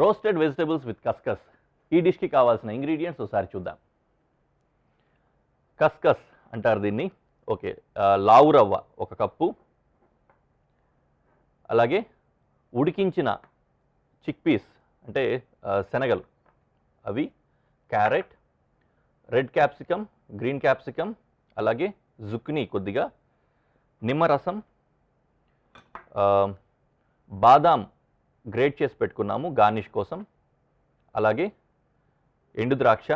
Roasted vegetables with khus khus. ఈ డిష్కి కావాల్సిన ingredients ఒకసారి చూద్దాం. కస్కస్ అంటారు దీన్ని. ఓకే, లావు రవ్వ 1 కప్పు, అలాగే ఉడికించిన చిక్పీస్ అంటే శనగలు అవి, carrot, red capsicum, green capsicum, అలాగే జుక్నీ కొద్దిగా, నిమ్మరసం, బాదాం గ్రేట్ చేసి పెట్టుకున్నాము గార్నిష్ కోసం, అలాగే ఎండు ద్రాక్ష,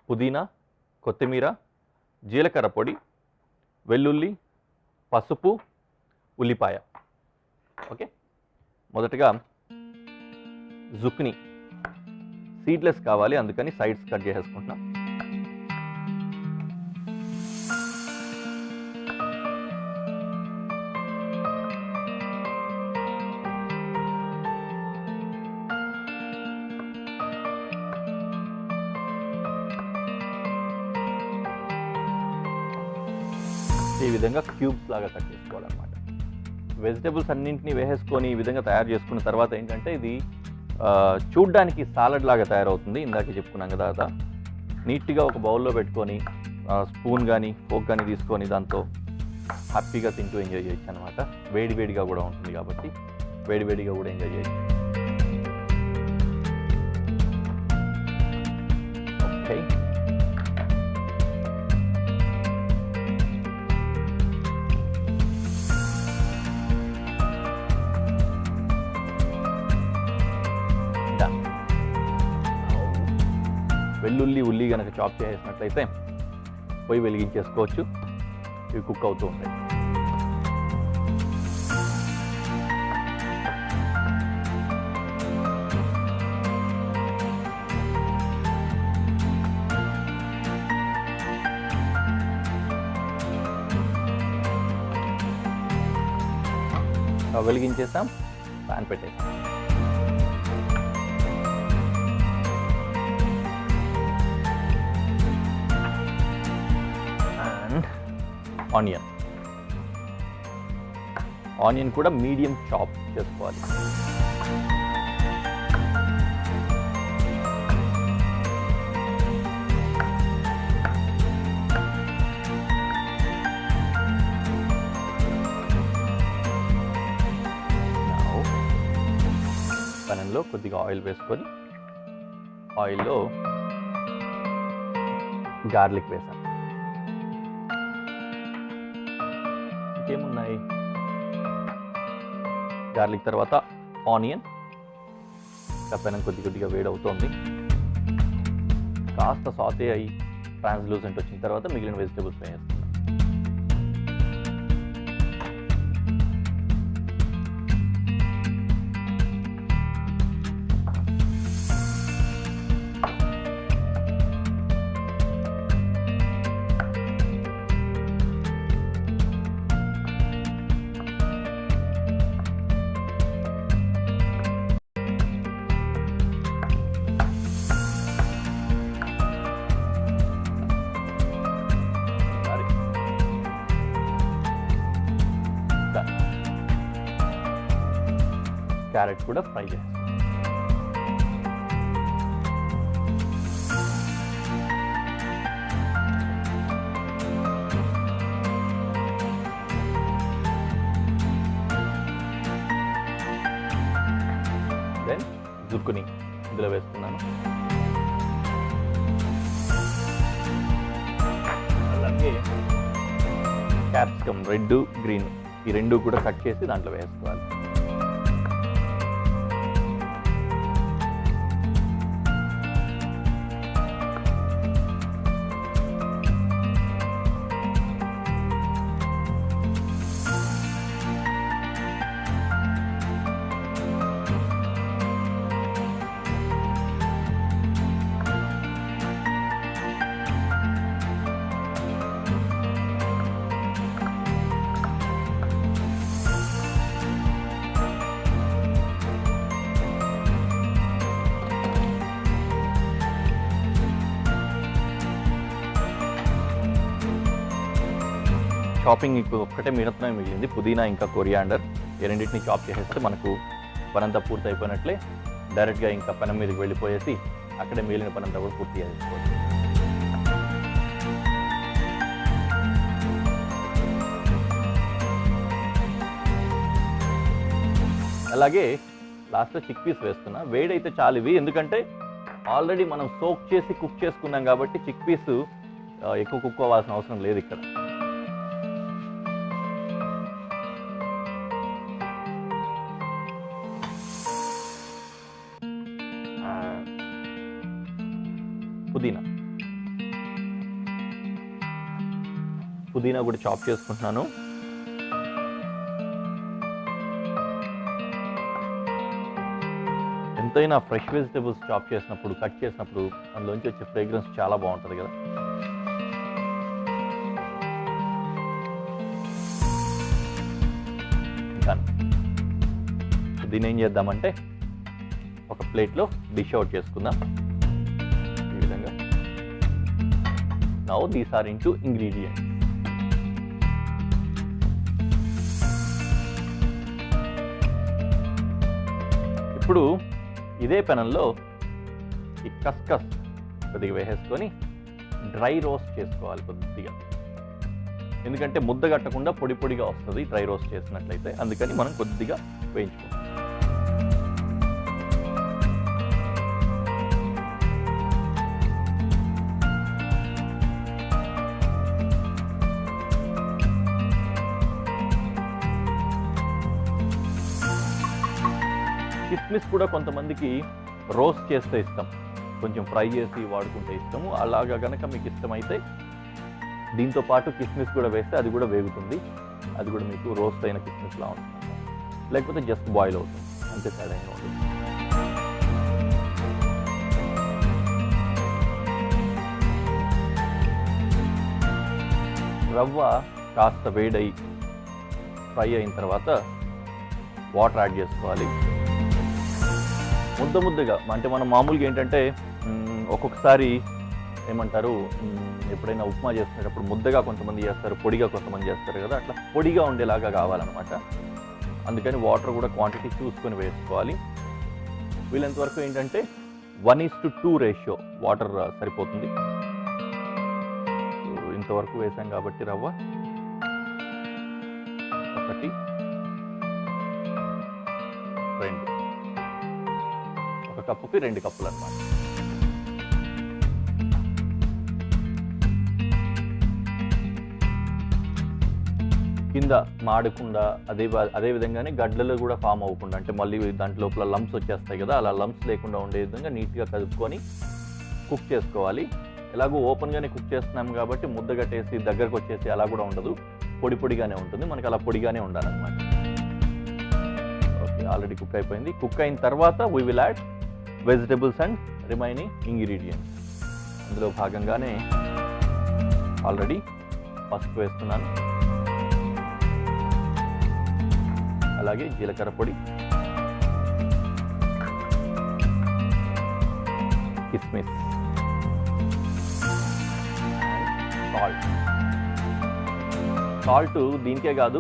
పుదీనా, కొత్తిమీర, జీలకర్ర పొడి, వెల్లుల్లి, పసుపు, ఉల్లిపాయ. ఓకే, మొదటగా జుక్నీ సీడ్లెస్ కావాలి, అందుకని సైడ్స్ కట్ చేసేసుకుంటున్నాం. ఈ విధంగా క్యూబ్స్ లాగా కట్ చేసుకోవాలన్నమాట. వెజిటబుల్స్ అన్నింటినీ వేసేసుకొని ఈ విధంగా తయారు చేసుకున్న తర్వాత ఏంటంటే ఇది చూడ్డానికి సాలడ్ లాగా తయారవుతుంది. ఇందాక చెప్పుకున్నాం కదా, అదా నీట్గా ఒక బౌల్లో పెట్టుకొని స్పూన్ కానీ ఫోక్ కానీ తీసుకొని దాంతో హ్యాపీగా తింటూ ఎంజాయ్ చేయొచ్చు అనమాట. వేడివేడిగా కూడా ఉంటుంది కాబట్టి వేడివేడిగా కూడా ఎంజాయ్ చేయొచ్చు. ఓకే, వెల్లుల్లి ఉల్లి కనుక చాప్ చేసేసినట్లయితే పొయ్యి వెలిగించేసుకోవచ్చు. ఇవి కుక్ అవుతూ ఉంటాయి. వెలిగించేసాం, ప్యాన్ పెట్టేసాం. ఆనియన్ కూడా మీడియం చాప్ చేసుకోవాలి. పెనంలో కొద్దిగా ఆయిల్ వేసుకొని ఆయిల్లో గార్లిక్ వేసాం. ఇంకేమున్నాయి? గార్లిక్ తర్వాత ఆనియన్. పెనం కొద్దిగా వేడవుతోంది. కాస్త సాతే అయ్యి ట్రాన్స్లూసెంట్ వచ్చిన తర్వాత మిగిలిన వెజిటబుల్స్ వేసేస్తున్నాం. క్యారెట్ కూడా ఫ్రై చేస్తాం. దెన్ జుక్కుని ఇందులో వేస్తున్నాను. అలాగే క్యాప్సికమ్ రెడ్ గ్రీన్ ఈ రెండు కూడా కట్ చేసి దాంట్లో వేసుకోవాలి. చాపింగ్ ఇప్పుడు ఒక్కటే మిగతా మిగిలింది, పుదీనా ఇంకా కొరియాండర్. ఈ రెండింటిని చాప్ చేసేస్తే మనకు పనంతా పూర్తి అయిపోయినట్లే. డైరెక్ట్గా ఇంకా పెనం మీదకి వెళ్ళిపోయేసి అక్కడే మిగిలిన పని అంతా కూడా పూర్తి చేసుకోవచ్చు. అలాగే లాస్ట్లో చిక్ పీస్ వేస్తున్నా. వేడైతే చాలు ఇవి, ఎందుకంటే ఆల్రెడీ మనం సోక్ చేసి కుక్ చేసుకున్నాం కాబట్టి చిక్ పీస్ ఎక్కువ కుక్ అవ్వాల్సిన అవసరం లేదు ఇక్కడ. పుదీనా కూడా చాప్ చేసుకుంటున్నాను. ఎంతైనా ఫ్రెష్ వెజిటేబుల్స్ చాప్ చేసినప్పుడు, కట్ చేసినప్పుడు అందులోంచి వచ్చే ఫ్రేగ్రెన్స్ చాలా బాగుంటుంది కదా. దీన్ని ఏం చేద్దామంటే ఒక ప్లేట్లో డిష్ అవుట్ చేసుకుందాం. ఈ విధంగా. Now these are into ingredients. ఇప్పుడు ఇదే పెనంలో ఈ కస్కస్ కొద్దిగా వేసేసుకొని డ్రై రోస్ట్ చేసుకోవాలి కొద్దిగా, ఎందుకంటే ముద్ద కట్టకుండా పొడి పొడిగా వస్తుంది డ్రై రోస్ట్ చేసినట్లయితే. అందుకని మనం కొద్దిగా వేయించుకోవాలి. కిస్మిస్ కూడా కొంతమందికి రోస్ట్ చేస్తే ఇష్టం, కొంచెం ఫ్రై చేసి వాడుకుంటే ఇష్టము. అలాగా కనుక మీకు ఇష్టమైతే దీంతో పాటు కిస్మిస్ కూడా వేస్తే అది కూడా వేగుతుంది, అది కూడా మీకు రోస్ట్ అయిన కిస్మిస్లా ఉంటుంది. లేకపోతే జస్ట్ బాయిల్ అవుతుంది, అంతే తేడా ఉంటుంది. రవ్వ కాస్త వేడై ఫ్రై అయిన తర్వాత వాటర్ యాడ్ చేసుకోవాలి. ముద్దగా అంటే మనం మామూలుగా ఏంటంటే ఒక్కొక్కసారి ఏమంటారు, ఎప్పుడైనా ఉప్మా చేస్తున్నప్పుడు ముద్దగా కొంతమంది చేస్తారు, పొడిగా కొంతమంది చేస్తారు కదా, అట్లా పొడిగా ఉండేలాగా కావాలన్నమాట. అందుకని వాటర్ కూడా క్వాంటిటీ చూసుకొని వేసుకోవాలి. వీళ్ళంత వరకు ఏంటంటే 1:2 రేషియో వాటర్ సరిపోతుంది. ఇంతవరకు వేసాం కాబట్టి రవ్వ 1, 2, ఒక కప్పుకి 2 కప్పులు అన్నమాట. కింద మాడకుండా అదే విధంగానే గడ్డలు కూడా ఫామ్ అవ్వకుండా, అంటే మళ్ళీ దాంట్లో లోపల లంప్స్ వచ్చేస్తాయి కదా, అలా లంప్స్ లేకుండా ఉండే విధంగా నీట్గా కలుపుకొని కుక్ చేసుకోవాలి. ఎలాగో ఓపెన్గానే కుక్ చేస్తున్నాం కాబట్టి ముద్ద కట్టేసి దగ్గరకు వచ్చేసి అలా కూడా ఉండదు, పొడి పొడిగానే ఉంటుంది. మనకి అలా పొడిగానే ఉండాలన్నమాట. ఓకే, ఆల్రెడీ కుక్ అయిపోయింది. కుక్ అయిన తర్వాత we will add vegetables and remaining ingredients. అందులో భాగంగానే ఆల్రెడీ పసుపు వేస్తున్నాను, అలాగే జీలకర్ర పొడి, కిస్మిస్, సాల్ట్ దీనికే కాదు,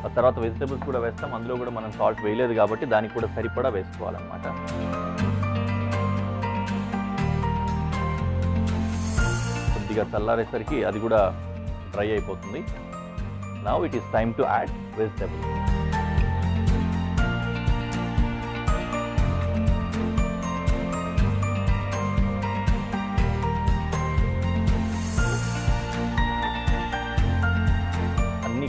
ఆ తర్వాత వెజిటబుల్స్ కూడా వేస్తాం. అందులో కూడా మనం సాల్ట్ వేయలేదు కాబట్టి దానికి కూడా సరిపడా వేసుకోవాలన్నమాట. కొద్దిగా చల్లారేసరికి అది కూడా డ్రై అయిపోతుంది. Now it is time to add vegetables.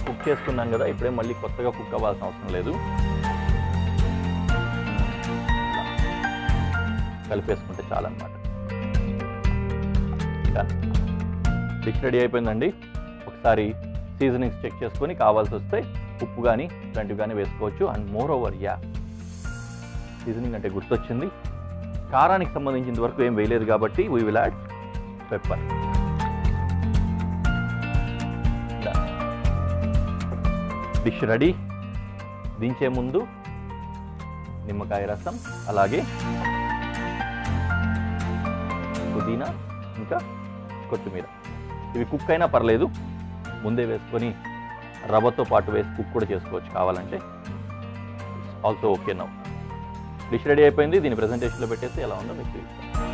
Cook చేసుకున్నాం కదా, ఇప్పుడే మళ్ళీ కొత్తగా కుక్ అవ్వాల్సిన అవసరం లేదు. కలిపేసుకుంటే చాలన్నమాట. డిష్ రెడీ అయిపోయిందండి. ఒకసారి సీజనింగ్స్ చెక్ చేసుకొని కావాల్సి వస్తే ఉప్పు కానీ ఇలాంటివి కానీ వేసుకోవచ్చు. అండ్ మోర్ ఓవర్ సీజనింగ్ అంటే గుర్తొచ్చింది, కారానికి సంబంధించిన వరకు ఏం వేయలేదు కాబట్టి we will add pepper. Dish ready. దించే ముందు నిమ్మకాయ రసం, అలాగే పుదీనా, ఇంకా కొత్తిమీర. ఇవి కుక్ అయినా పర్లేదు, ముందే వేసుకొని రవ్వతో పాటు వేసి కుక్ కూడా చేసుకోవచ్చు కావాలంటే. Also okay now. Dish ready అయిపోయింది. దీని ప్రెజెంటేషన్లో పెట్టేసి ఎలా ఉందో మీకు చూపిస్తాను.